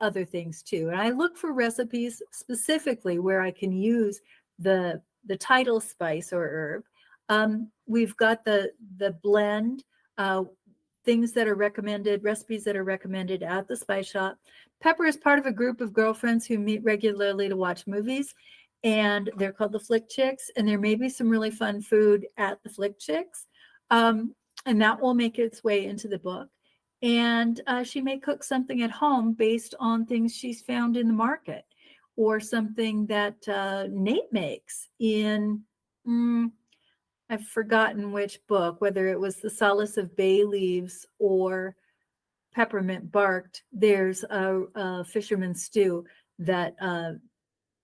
other things too. And I look for recipes specifically where I can use the title spice or herb. We've got the blend, things that are recommended, recipes that are recommended at the spice shop. Pepper is part of a group of girlfriends who meet regularly to watch movies, and they're called the Flick Chicks. And there may be some really fun food at the Flick Chicks, and that will make its way into the book. And she may cook something at home based on things she's found in the market, or something that Nate makes in I've forgotten which book, whether it was The Solace of Bay Leaves or Peppermint Barked. There's a fisherman's stew that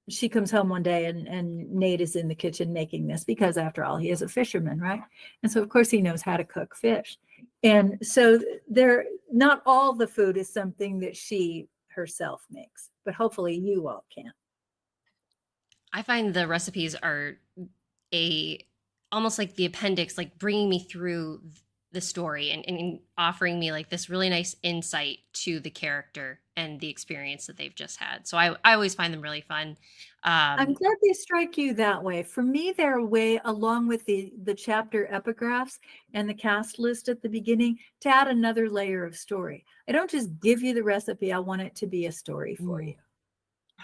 she comes home one day and Nate is in the kitchen making this because after all, he is a fisherman, right? And so of course he knows how to cook fish. And so not all the food is something that she herself makes, but hopefully you all can. I find the recipes are almost like the appendix, like bringing me through the story and offering me like this really nice insight to the character and the experience that they've just had. So I always find them really fun. I'm glad they strike you that way. For me, they're a way, along with the chapter epigraphs and the cast list at the beginning, to add another layer of story. I don't just give you the recipe. I want it to be a story for you.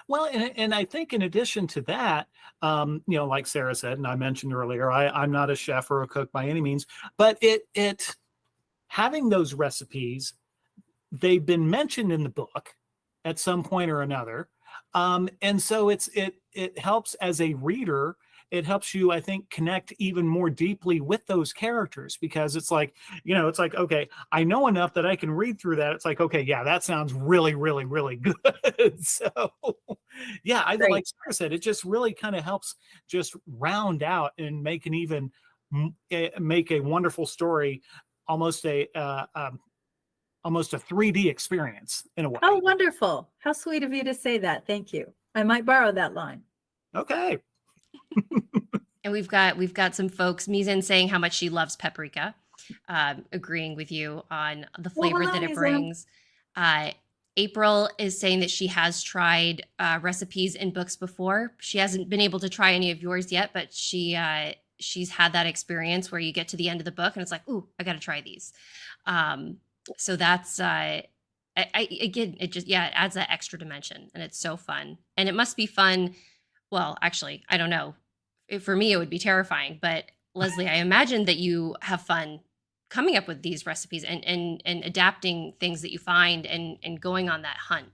Well, and I think in addition to that, like Sarah said, and I mentioned earlier, I'm not a chef or a cook by any means, but it having those recipes, they've been mentioned in the book at some point or another. And so it helps as a reader. It helps you, I think, connect even more deeply with those characters, because it's like, okay, I know enough that I can read through that. It's like, okay, yeah, that sounds really, really, really good. So yeah, like Sarah said, it just really kind of helps just round out and make a wonderful story, almost a 3D experience in a way. Oh, wonderful. How sweet of you to say that. Thank you. I might borrow that line. Okay. And we've got some folks, Mizan saying how much she loves paprika, agreeing with you on the flavor that it brings. April is saying that she has tried recipes in books before. She hasn't been able to try any of yours yet, but she's had that experience where you get to the end of the book and it's like, ooh, I got to try these. So that's it adds that extra dimension, and it's so fun. And it must be fun. Well, actually, I don't know. For me, it would be terrifying. But Leslie, I imagine that you have fun coming up with these recipes and adapting things that you find and going on that hunt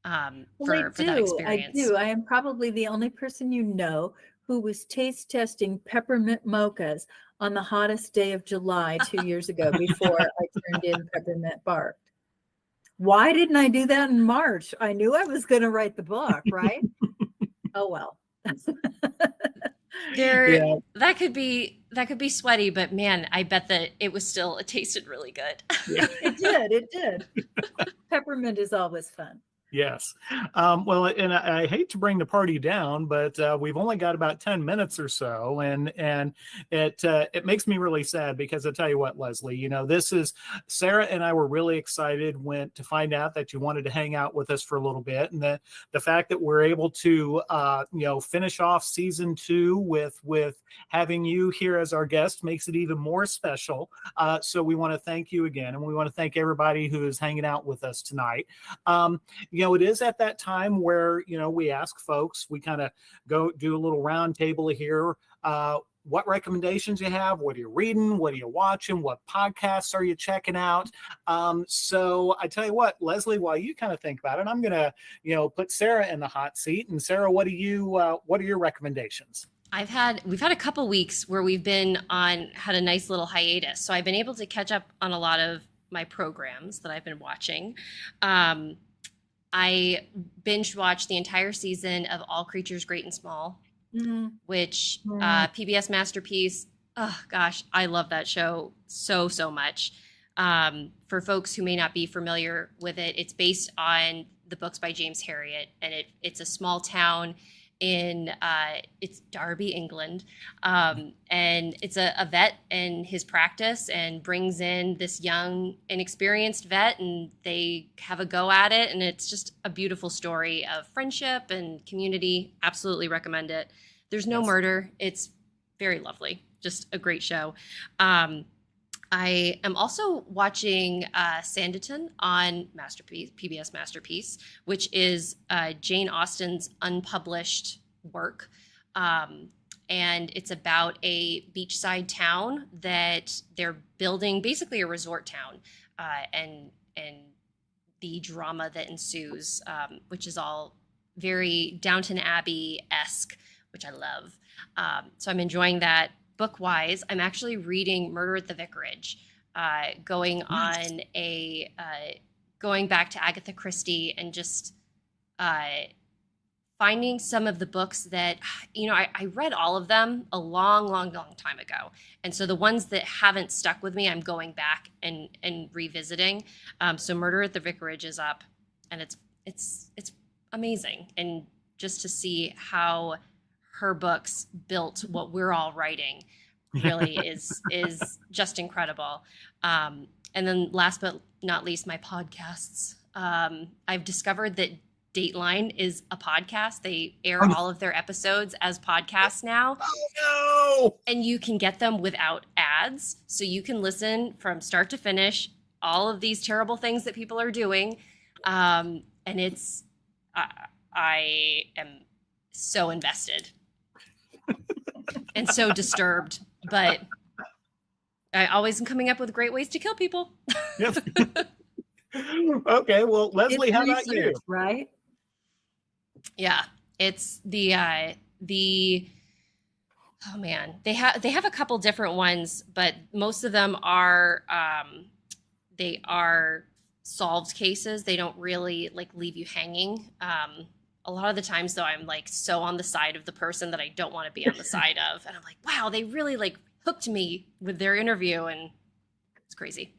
for that experience. I do. I am probably the only person you know who was taste testing peppermint mochas on the hottest day of July 2 years ago before I turned in Peppermint Barked. Why didn't I do that in March? I knew I was going to write the book, right? Oh, well. That could be sweaty, but man, I bet that it tasted really good. Yeah. It did. Peppermint is always fun. Yes. Well, and I hate to bring the party down, but we've only got about 10 minutes or so. And it makes me really sad, because I tell you what, Leslie, this is Sarah and I were really excited to find out that you wanted to hang out with us for a little bit. And the fact that we're able to, finish off season 2 with having you here as our guest makes it even more special. So we want to thank you again. And we want to thank everybody who is hanging out with us tonight. It is at that time where, we ask folks, we kind of go do a little round table here. What recommendations you have? What are you reading? What are you watching? What podcasts are you checking out? So I tell you what, Leslie, while you kind of think about it, I'm going to, put Sarah in the hot seat. And Sarah, what are your recommendations? We've had a couple weeks where we've had a nice little hiatus. So I've been able to catch up on a lot of my programs that I've been watching. I binge watched the entire season of All Creatures Great and Small, which PBS masterpiece. Oh gosh, I love that show so much. For folks who may not be familiar with it, it's based on the books by James Herriot, and it's a small town in it's Derby, England, and it's a vet and his practice, and brings in this young inexperienced vet, and they have a go at it, and it's just a beautiful story of friendship and community. Absolutely recommend it. There's no murder. It's very lovely. Just a great show. I am also watching Sanditon on PBS Masterpiece, which is Jane Austen's unpublished work. And it's about a beachside town that they're building, basically a resort town, and the drama that ensues, which is all very Downton Abbey-esque, which I love. So I'm enjoying that. book-wise, I'm actually reading Murder at the Vicarage, going on going back to Agatha Christie and just finding some of the books that, I read all of them a long, long, long time ago. And so the ones that haven't stuck with me, I'm going back and revisiting. So Murder at the Vicarage is up, and it's amazing. And just to see how her books built what we're all writing really is just incredible. And then last but not least, my podcasts. I've discovered that Dateline is a podcast. They air all of their episodes as podcasts now. Oh no! And you can get them without ads. So you can listen from start to finish, all of these terrible things that people are doing. And it's, I am so invested and so disturbed, but I always am coming up with great ways to kill people. Yep. Okay, well, Leslie, It's how about you? research, right? Yeah, it's the oh man, they have a couple different ones, but most of them are they are solved cases. They don't really like leave you hanging. A lot of the times though, I'm like so on the side of the person that I don't want to be on the side of, and I'm like, wow, they really like hooked me with their interview, and it's crazy.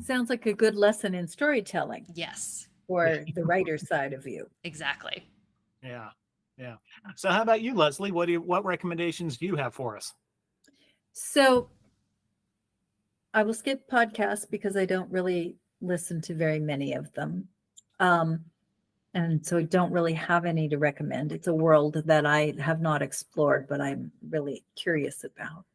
Sounds like a good lesson in storytelling Yes, for the writer side of you. exactly. Yeah. So how about you, Leslie? What recommendations do you have for us? So I will skip podcasts because I don't really listen to very many of them. And so I don't really have any to recommend. It's a world that I have not explored, but I'm really curious about.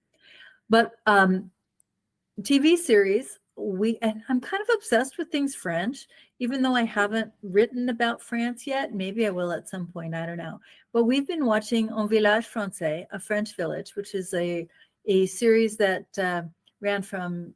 But TV series, and I'm kind of obsessed with things French, even though I haven't written about France yet. Maybe I will at some point, I don't know. But we've been watching Un Village Français, A French Village, which is a series that ran from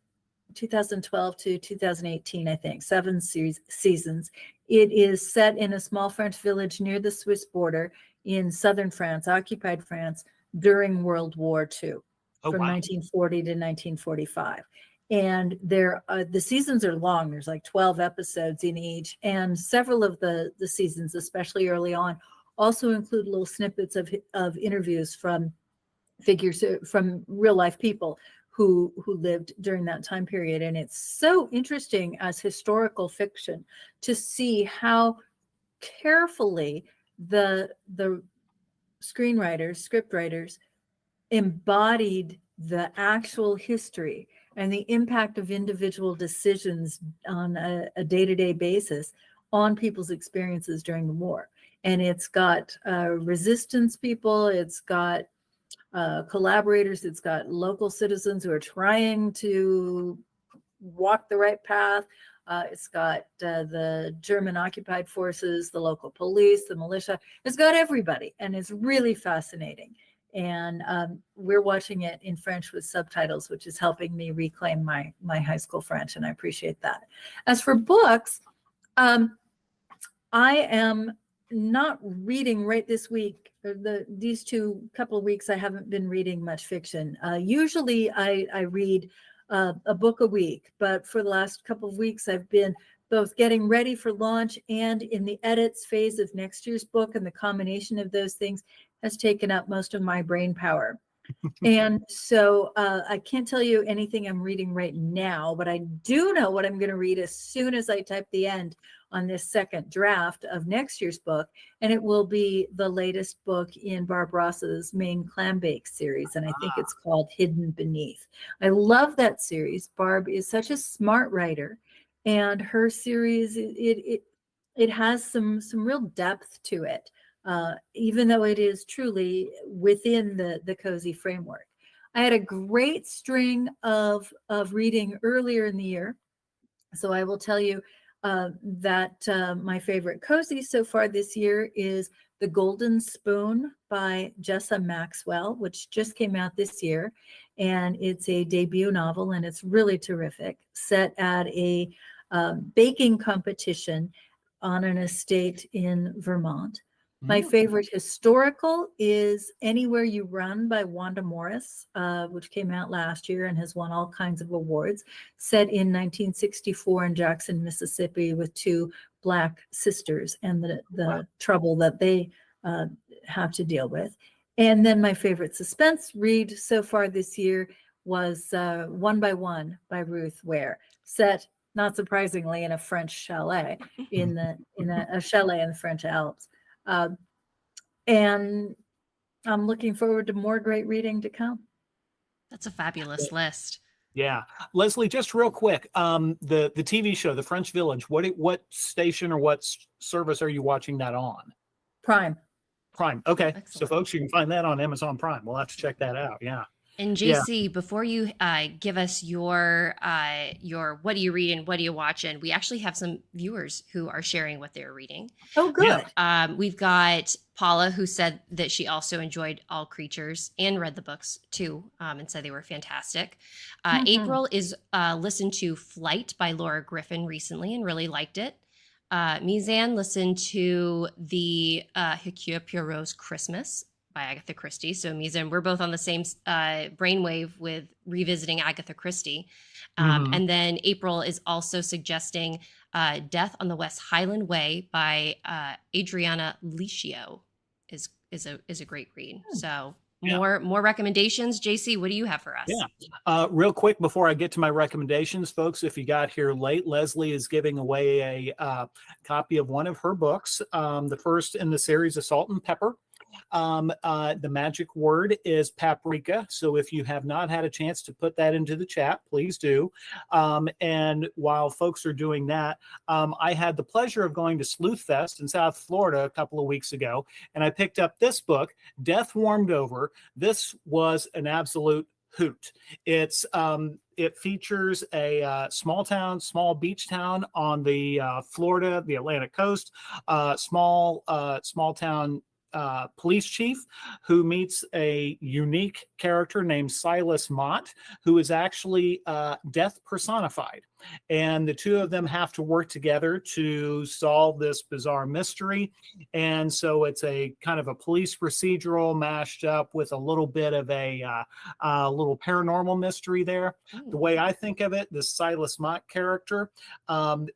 2012 to 2018, I think, 7 seasons. It is set in a small French village near the Swiss border in southern France, occupied France, during World War II, from 1940 to 1945. And the seasons are long. There's like 12 episodes in each. And several of the seasons, especially early on, also include little snippets of interviews from figures, from real life people who lived during that time period. And it's so interesting as historical fiction to see how carefully the screenwriters, script writers embodied the actual history and the impact of individual decisions on a day-to-day basis on people's experiences during the war. And it's got resistance people, it's got collaborators, it's got local citizens who are trying to walk the right path. It's got the German occupied forces, the local police, the militia. It's got everybody, and it's really fascinating. And we're watching it in French with subtitles, which is helping me reclaim my high school French, and I appreciate that. As for books, I am not reading right this week. These couple of weeks, I haven't been reading much fiction. Usually I read a book a week, but for the last couple of weeks, I've been both getting ready for launch and in the edits phase of next year's book, and the combination of those things has taken up most of my brain power. And so I can't tell you anything I'm reading right now, but I do know what I'm going to read as soon as I type the end on this second draft of next year's book. And it will be the latest book in Barb Ross's Maine Clam Bake series. And I think it's called Hidden Beneath. I love that series. Barb is such a smart writer, and her series, it has some real depth to it. Even though it is truly within the cozy framework. I had a great string of reading earlier in the year. So I will tell you that my favorite cozy so far this year is The Golden Spoon by Jessa Maxwell, which just came out this year. And it's a debut novel, and it's really terrific, set at a baking competition on an estate in Vermont. My Mm. favorite historical is Anywhere You Run by Wanda Morris, which came out last year and has won all kinds of awards. Set in 1964 in Jackson, Mississippi, with two Black sisters and the Wow. trouble that they have to deal with. And then my favorite suspense read so far this year was One by One by Ruth Ware, set, not surprisingly, in a French chalet, in a chalet in the French Alps. And I'm looking forward to more great reading to come. That's a fabulous list. Yeah. Leslie, just real quick, the TV show, The French Village, what station or what service are you watching that on? Prime. Prime. Okay. So Excellent. folks, you can find that on Amazon Prime. We'll have to check that out. Yeah. And JC, before you give us your what do you read and what do you watch, and we actually have some viewers who are sharing what they're reading. Oh, good. We've got Paula, who said that she also enjoyed All Creatures and read the books too, and said they were fantastic. April is listened to Flight by Laura Griffin recently and really liked it. Mizan listened to the Hercule Poirot's Christmas by Agatha Christie. So Mizan, we're both on the same brainwave with revisiting Agatha Christie. And then April is also suggesting Death on the West Highland Way by Adriana Licio is a great read. So more recommendations. JC, what do you have for us? Yeah. Real quick before I get to my recommendations, folks, if you got here late, Leslie is giving away a copy of one of her books, the first in the series of Salt and Pepper. The magic word is paprika. So if you have not had a chance to put that into the chat, please do. And while folks are doing that, I had the pleasure of going to Sleuth Fest in South Florida a couple of weeks ago, and I picked up this book, Death Warmed Over. This was an absolute hoot. It features a small beach town on the Florida, the Atlantic coast, small town police chief who meets a unique character named Silas Mott, who is actually death personified. And the two of them have to work together to solve this bizarre mystery. And so it's a kind of a police procedural mashed up with a little bit of a little paranormal mystery there. The way I think of it, the Silas Mott character,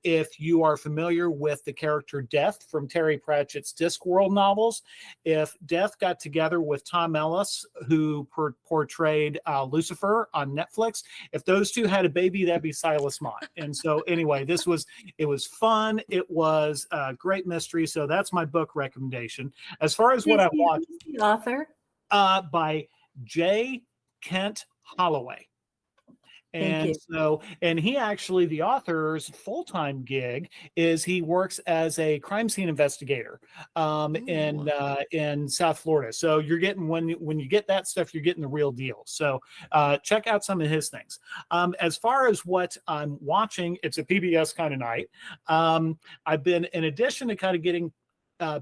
if you are familiar with the character Death from Terry Pratchett's Discworld novels, if Death got together with Tom Ellis, who portrayed Lucifer on Netflix, if those two had a baby, that'd be Silas Mott. And so anyway, it was fun. It was a great mystery. So that's my book recommendation. As far as what I watched, the author by J. Kent Holloway. And he actually, the author's full-time gig is he works as a crime scene investigator in South Florida. So you're getting, when you get that stuff, you're getting the real deal. So check out some of his things. As far as what I'm watching, it's a PBS kind of night. I've been, in addition to kind of getting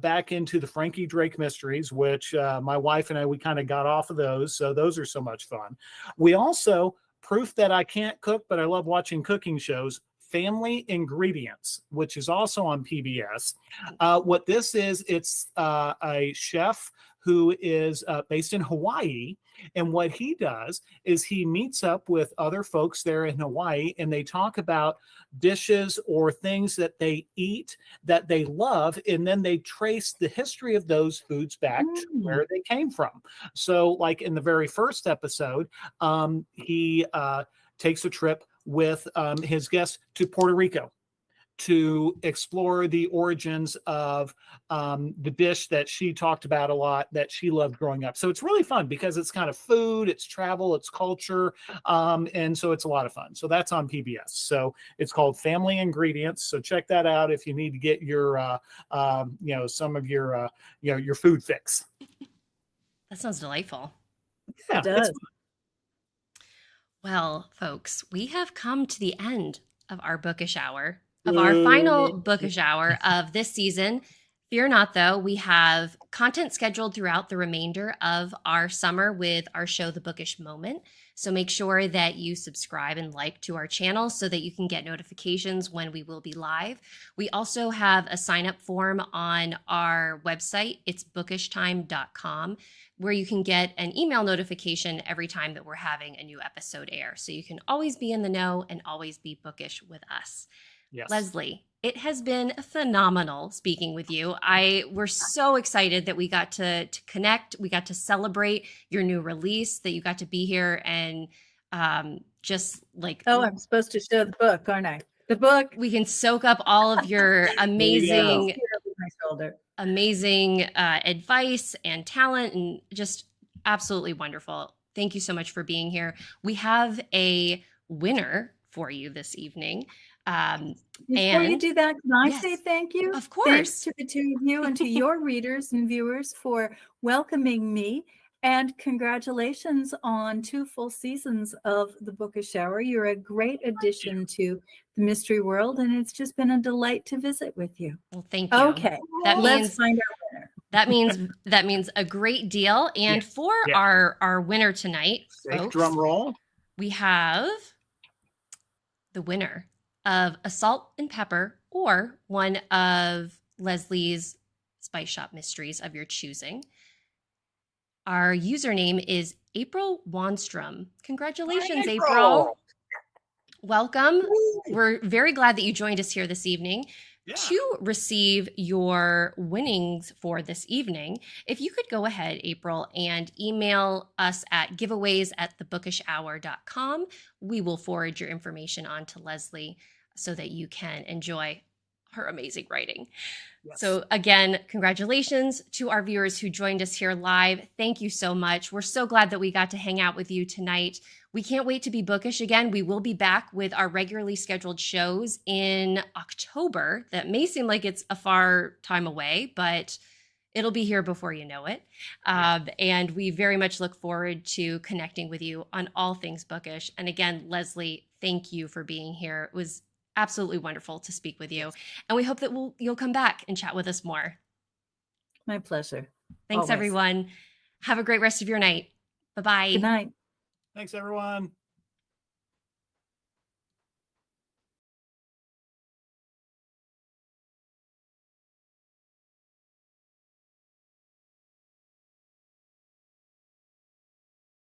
back into the Frankie Drake mysteries, which my wife and we kind of got off of those. So those are so much fun. We also, proof that I can't cook, but I love watching cooking shows, Family Ingredients, which is also on PBS. What this is, it's a chef who is based in Hawaii. And what he does is he meets up with other folks there in Hawaii, and they talk about dishes or things that they eat that they love, and then they trace the history of those foods back to where they came from. So like in the very first episode, he takes a trip with his guests to Puerto Rico to explore the origins of the dish that she talked about a lot, that she loved growing up. So it's really fun because it's kind of food, it's travel, it's culture. And so it's a lot of fun. So that's on PBS. So it's called Family Ingredients. So check that out if you need to get your, some of your, your food fix. That sounds delightful. Yeah, it does. Well, folks, we have come to the end of our bookish hour, of our final bookish hour of this season, Fear not, though. We have content scheduled throughout the remainder of our summer with our show, The Bookish Moment. So make sure that you subscribe and like to our channel so that you can get notifications when we will be live. We also have a sign-up form on our website. It's bookishtime.com, where you can get an email notification every time that we're having a new episode air. So you can always be in the know and always be bookish with us. Yes. Leslie, it has been phenomenal speaking with you. We're so excited that we got to connect. We got to celebrate your new release, that you got to be here and just like... Oh, I'm supposed to show the book, aren't I? The book. We can soak up all of your amazing, My shoulder. amazing advice and talent, and just absolutely wonderful. Thank you so much for being here. We have a winner for you this evening. Before you do that, can I Yes, say thank you? of course. Thanks to the two of you and to your readers and viewers for welcoming me. And congratulations on 2 full seasons of the Bookish Hour. You're a great addition to the mystery world, and it's just been a delight to visit with you. Well, thank you. Okay, That let's means find our winner. that means a great deal. And Yes. for Yeah. our winner tonight, Safe folks, drum roll. we have the winner of a salt and pepper or one of Leslie's Spice Shop mysteries of your choosing. Our username is April Wanstrom. Congratulations, April. Welcome. We're very glad that you joined us here this evening. Yeah. To receive your winnings for this evening, if you could go ahead, April, and email us at giveaways@thebookishhour.com. We will forward your information on to Leslie so that you can enjoy her amazing writing. Yes. So again, congratulations to our viewers who joined us here live. Thank you so much. We're so glad that we got to hang out with you tonight. We can't wait to be bookish again. We will be back with our regularly scheduled shows in October. That may seem like it's a far time away, but it'll be here before you know it. And we very much look forward to connecting with you on all things bookish. And again, Leslie, thank you for being here. It was absolutely wonderful to speak with you. And we hope that you'll come back and chat with us more. My pleasure. Thanks, Always. everyone. Have a great rest of your night. Bye-bye. Good night. Thanks, everyone.